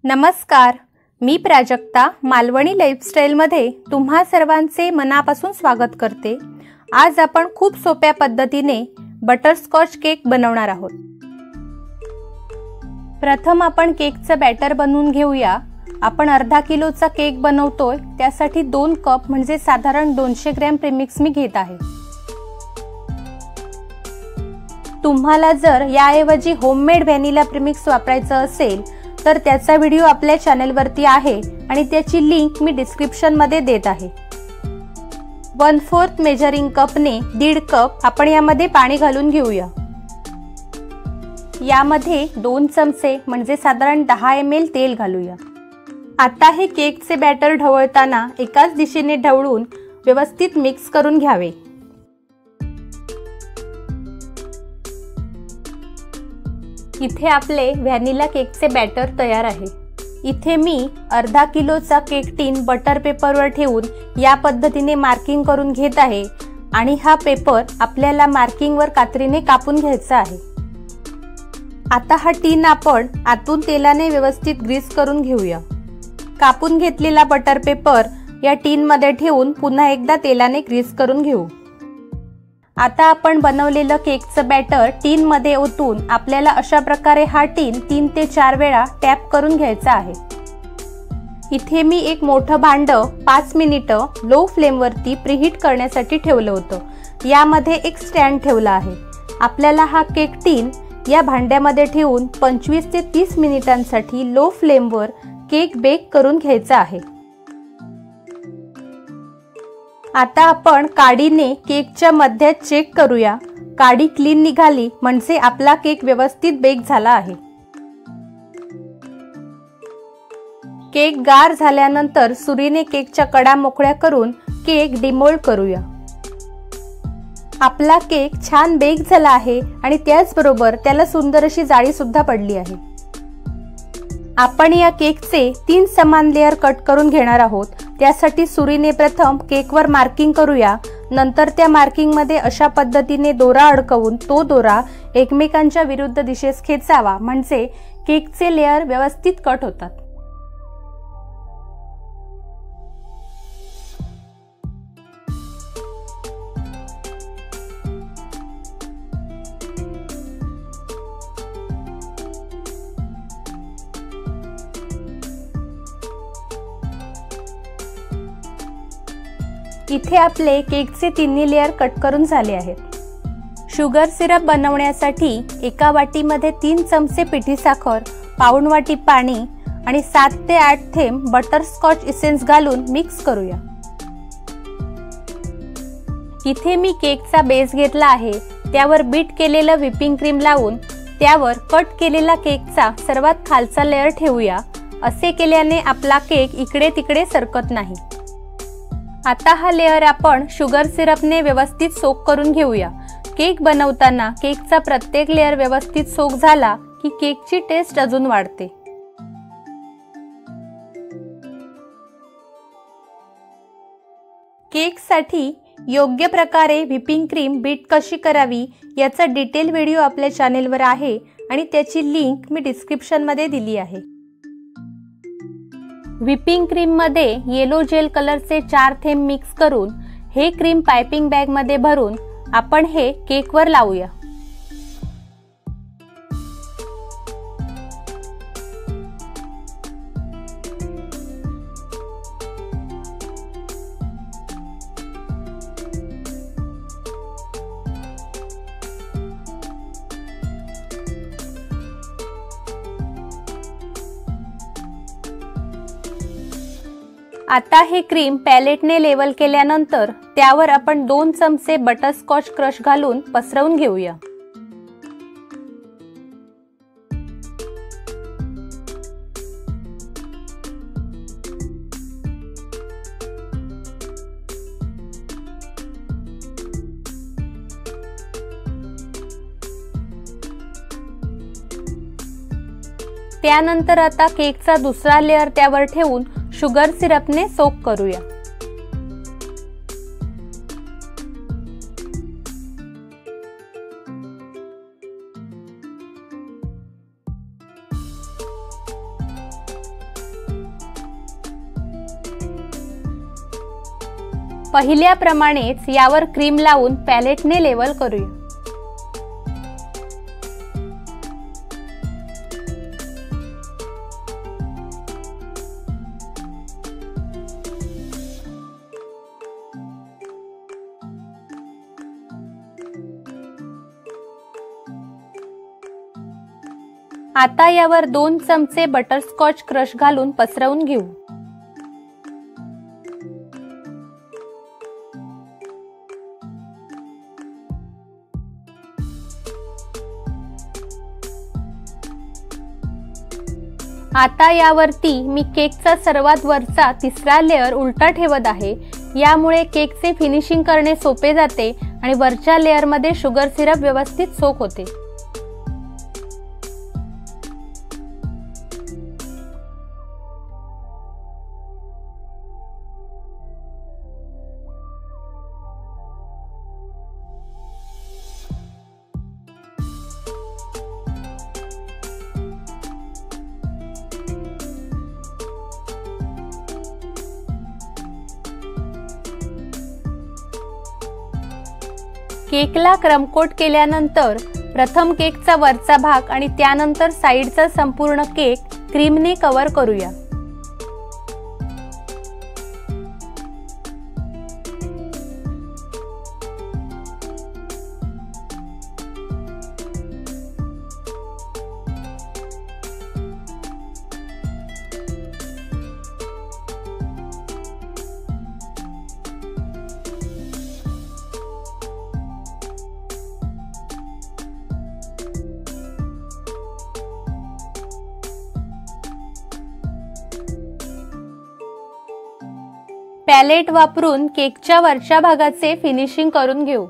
नमस्कार, मी प्राजक्ता मालवणी लाईफस्टाईलमध्ये तुम्हा सर्वांचे मनापासून स्वागत करते। आज आपण खूप सोप्या पद्धतीने बटरस्कॉच केक बनवणार आहोत। प्रथम आपण केकचं बॅटर बनवून घेऊया। आपण अर्धा किलोचा केक बनवतोय, त्यासाठी 2 कप म्हणजे साधारण 200 ग्रॅम प्रीमिक्स मी घेत आहे। तुम्हाला जर याऐवजी होममेड व्हॅनिला प्रीमिक्स वापरायचं असेल तर त्याचा व्हिडिओ आपल्या चॅनलवरती आहे आणि त्याची लिंक मी डिस्क्रिप्शन मध्ये देत आहे। 1/4 मेजरिंग कपने 1.5 कप आपण यामध्ये पाणी घालून घेऊया। यामध्ये 2 चमचे म्हणजे साधारण 10 ml तेल घालूया। आता हे केकचे बॅटर ढवळताना एकाच दिशेने ढवळून व्यवस्थित मिक्स करून घ्यावे। इथे आपले व्हॅनिला केकचे बॅटर तयार आहे। इथे मी अर्धा किलोचा केक टीन बटर पेपरवर ठेवून या पद्धतीने मार्किंग करून घेत आहे आणि हा पेपर आपल्याला मार्किंगवर कात्रीने कापून घ्यायचा आहे। आता हा टीन आपण आतून तेलाने व्यवस्थित ग्रीस करून घेऊया। कापून घेतलेला बटर पेपर या टीन मध्ये ठेवून पुन्हा एकदा तेलाने ग्रीस करून घेऊ। आता आपण बनवलेलं केकचं बॅटर टीन मध्ये ओतून आपल्याला अशा प्रकारे हा टीन 3 ते 4 वेळा टॅप करून घ्यायचा आहे। इथे मी एक मोठं भांड 5 मिनिटं लो फ्लेम वरती प्रीहीट करण्यासाठी ठेवलं होतं। यामध्ये एक स्टँड ठेवला आहे। आपल्याला हा केक टीन या भांड्यामध्ये ठेवून 25 ते 30 मिनिटांसाठी लो फ्लेम वर केक बेक करून घ्यायचा आहे। आता आपण काडीने केकच्या मध्यात चेक करूया। काडी क्लीन निघाली म्हणजे आपला केक व्यवस्थित बेक झाला आहे। केक गार झाल्यानंतर सुरीने केकच्या कडा मोकळ्या करून केक डिमोल्ड करूया। आपला केक छान बेक झाला आहे आणि त्याचबरोबर त्याला सुंदर अशी जाळी सुद्धा पडली आहे। आपण या केकचे 3 समान लेयर कट करून घेणार आहोत। त्यासाठी सुरीने प्रथम केकवर मार्किंग करूया। नंतर त्या मार्किंग मध्ये अशा पद्धतीने दोरा अडकवून तो दोरा एकमेकांच्या विरुद्ध दिशेस खेचावा म्हणजे केकचे लेयर व्यवस्थित कट होतात। इथे आपले केकचे 3 लेयर कट करून झाले आहेत। शुगर सिरप बनवण्यासाठी एका वाटीमध्ये 3 चमचे पिठी साखर, पाऊण वाटी पाणी आणि 7 ते 8 थेंब बटरस्कॉच इसेन्स घालून मिक्स करूया। इथे मी केकचा बेस घेतला आहे। त्यावर बीट केलेलं व्हिपिंग क्रीम लावून त्यावर कट केलेला केकचा सर्वात खालचा लेयर ठेवूया। असे केल्याने आपला केक इकडे तिकडे सरकत नाही। आता हा लेयर आपण शुगर सिरपने व्यवस्थित सोक करून घेऊया। केक बनवताना केकचा प्रत्येक लेयर व्यवस्थित सोक झाला की केकची टेस्ट अजून वाढते। केकसाठी योग्य प्रकारे व्हिपिंग क्रीम बीट कशी करावी याचा डिटेल व्हिडिओ आपल्या चॅनेलवर आहे आणि त्याची लिंक मी डिस्क्रिप्शन मध्ये दिली आहे। व्हिपिंग क्रीम मध्ये येलो जेल कलरचे 4 थेंब मिक्स करून हे क्रीम पाइपिंग बॅग मध्ये भरून आपण हे केकवर लावूया। आता हे क्रीम पॅलेटने लेवल केल्यानंतर त्यावर आपण 2 चमचे बटरस्कॉच क्रश घालून पसरवून घेऊया। त्यानंतर आता केकचा दुसरा लेयर त्यावर ठेवून शुगर सिरपने सोक करूया। पहिल्याप्रमाणेच यावर क्रीम लावून पॅलेटने लेवल करूया। आता यावर 2 चमचे बटरस्कॉच क्रश घालून पसरवून घेऊ। आता यावरती मी केकचा सर्वात वरचा तिसरा लेयर उलटा ठेवत आहे। यामुळे केकचे फिनिशिंग करणे सोपे जाते आणि वरच्या लेयर मध्ये शुगर सिरप व्यवस्थित सोक होते। केकला क्रम कोट केल्यानंतर प्रथम केकचा वरचा भाग आणि त्यानंतर साइडचा संपूर्ण केक क्रीमने कव्हर करूया। पॅलेट वापरून केकच्या वरच्या भागाचे फिनिशिंग करून घेऊ।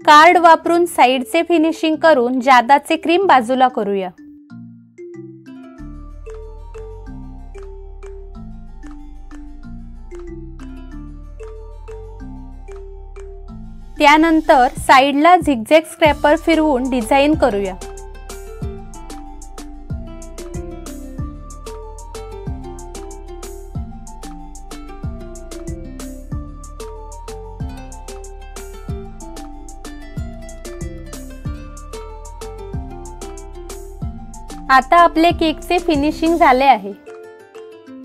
कार्ड वापरून साइडचे फिनिशिंग करून जादाचे क्रीम बाजूला करूया। त्यानंतर साइडला झिगझॅग स्क्रॅपर फिरवून डिझाइन करूया। आता आपले केकचे फिनिशिंग झाले आहे।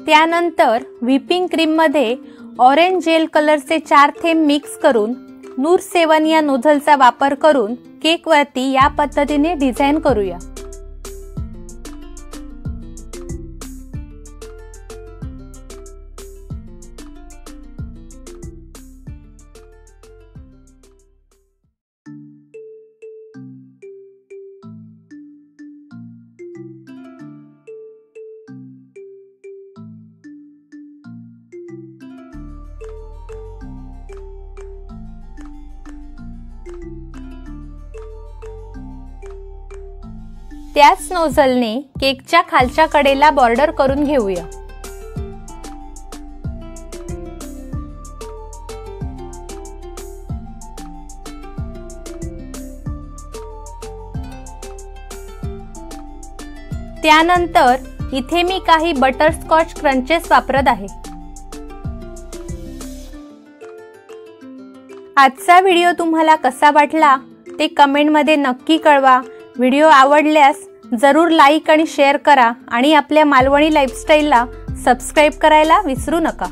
त्यानंतर व्हिपिंग क्रीम मध्ये ऑरेंज जेल कलरचे 4 थेंब मिक्स करून नूर 7 या नोझलचा वापर करून केक वरती या पद्धतीने डिझाइन करूया। त्याच नोझलने केकच्या खालच्या कडेला बॉर्डर करून घेऊया। त्यानंतर इथे मी काही बटरस्कॉच क्रंचेस वापरत आहे। आजचा व्हिडिओ तुम्हाला कसा वाटला ते कमेंट मध्ये नक्की कळवा। व्हिडिओ आवडल्यास जरूर लाईक आणि शेअर करा आणि आपल्या मालवणी लाईफस्टाईलला सबस्क्राइब करायला विसरू नका।